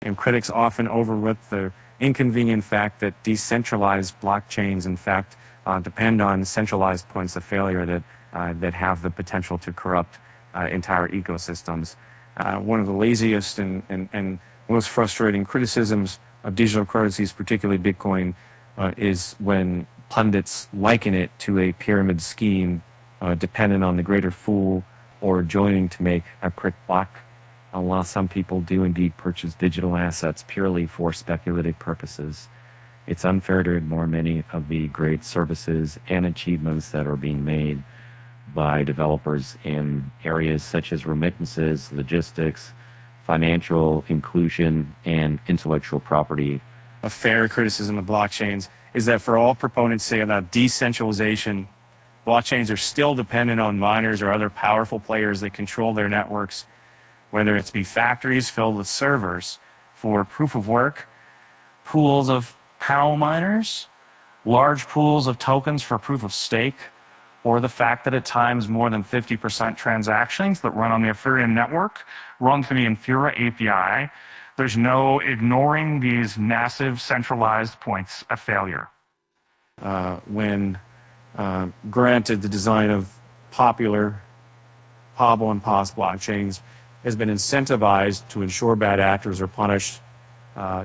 And critics often overlook the inconvenient fact that decentralized blockchains, in fact, depend on centralized points of failure that have the potential to corrupt entire ecosystems. One of the laziest and most frustrating criticisms of digital currencies, particularly Bitcoin, is when pundits liken it to a pyramid scheme dependent on the greater fool or joining to make a quick buck. While some people do indeed purchase digital assets purely for speculative purposes, it's unfair to ignore many of the great services and achievements that are being made by developers in areas such as remittances, logistics, financial inclusion, and intellectual property. A fair criticism of blockchains is that for all proponents say about decentralization, blockchains are still dependent on miners or other powerful players that control their networks, whether it's be factories filled with servers for proof of work, pools of POW miners, large pools of tokens for proof of stake, or the fact that at times more than 50% transactions that run on the Ethereum network run through the Infura API. There's no ignoring these massive centralized points of failure. When granted, the design of popular POBO and POS blockchains has been incentivized to ensure bad actors are punished,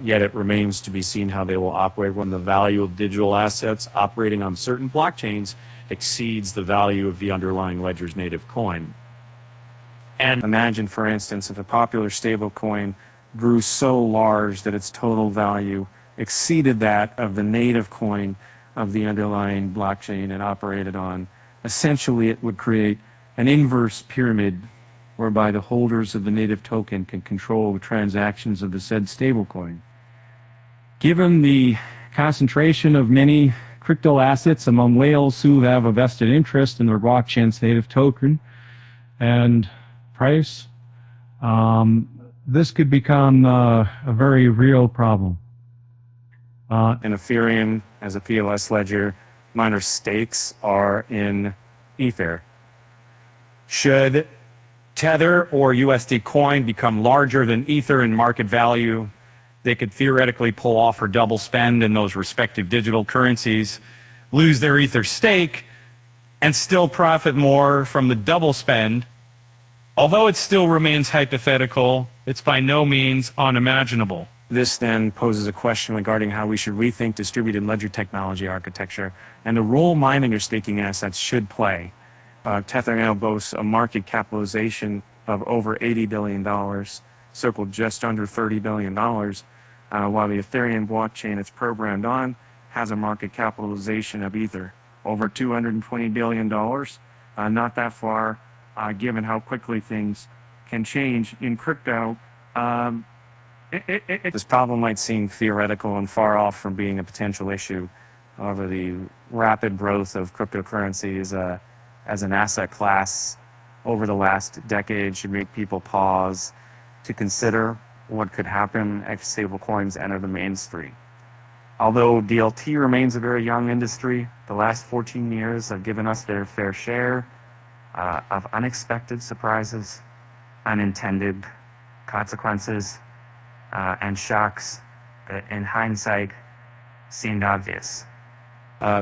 yet it remains to be seen how they will operate when the value of digital assets operating on certain blockchains exceeds the value of the underlying ledger's native coin. And imagine, for instance, if a popular stablecoin grew so large that its total value exceeded that of the native coin of the underlying blockchain it operated on. Essentially, it would create an inverse pyramid whereby the holders of the native token can control the transactions of the said stablecoin. Given the concentration of many crypto assets among whales who have a vested interest in their blockchain's native token and price, this could become a very real problem. In Ethereum, as a PLS ledger, miner stakes are in Ether. Should Tether or USD Coin become larger than Ether in market value, they could theoretically pull off or double spend in those respective digital currencies, lose their Ether stake, and still profit more from the double spend. Although it still remains hypothetical, it's by no means unimaginable. This then poses a question regarding how we should rethink distributed ledger technology architecture and the role mining or staking assets should play. Tether now boasts a market capitalization of over $80 billion, circled just under $30 billion, while the Ethereum blockchain it's programmed on has a market capitalization of Ether over $220 billion. Not that far, given how quickly things can change in crypto. This problem might seem theoretical and far off from being a potential issue. However, the rapid growth of cryptocurrencies as an asset class over the last decade should make people pause to consider what could happen if stablecoins enter the mainstream. Although DLT remains a very young industry, the last 14 years have given us their fair share of unexpected surprises, unintended consequences, and shocks that in hindsight seemed obvious.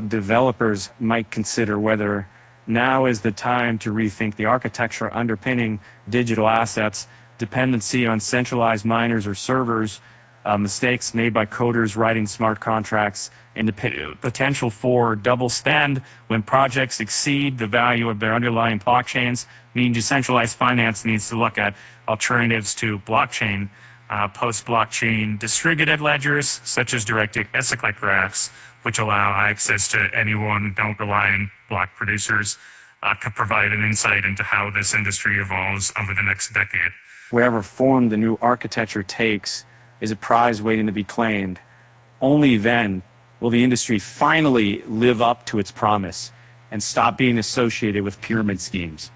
Developers might consider whether now is the time to rethink the architecture underpinning digital assets, dependency on centralized miners or servers, mistakes made by coders writing smart contracts, and the potential for double spend when projects exceed the value of their underlying blockchains. Mean decentralized finance needs to look at alternatives to blockchain, post-blockchain distributed ledgers, such as directed acyclic graphs, which allow access to anyone, don't rely on block producers, could provide an insight into how this industry evolves over the next decade. Wherever form the new architecture takes is a prize waiting to be claimed. Only then will the industry finally live up to its promise and stop being associated with pyramid schemes.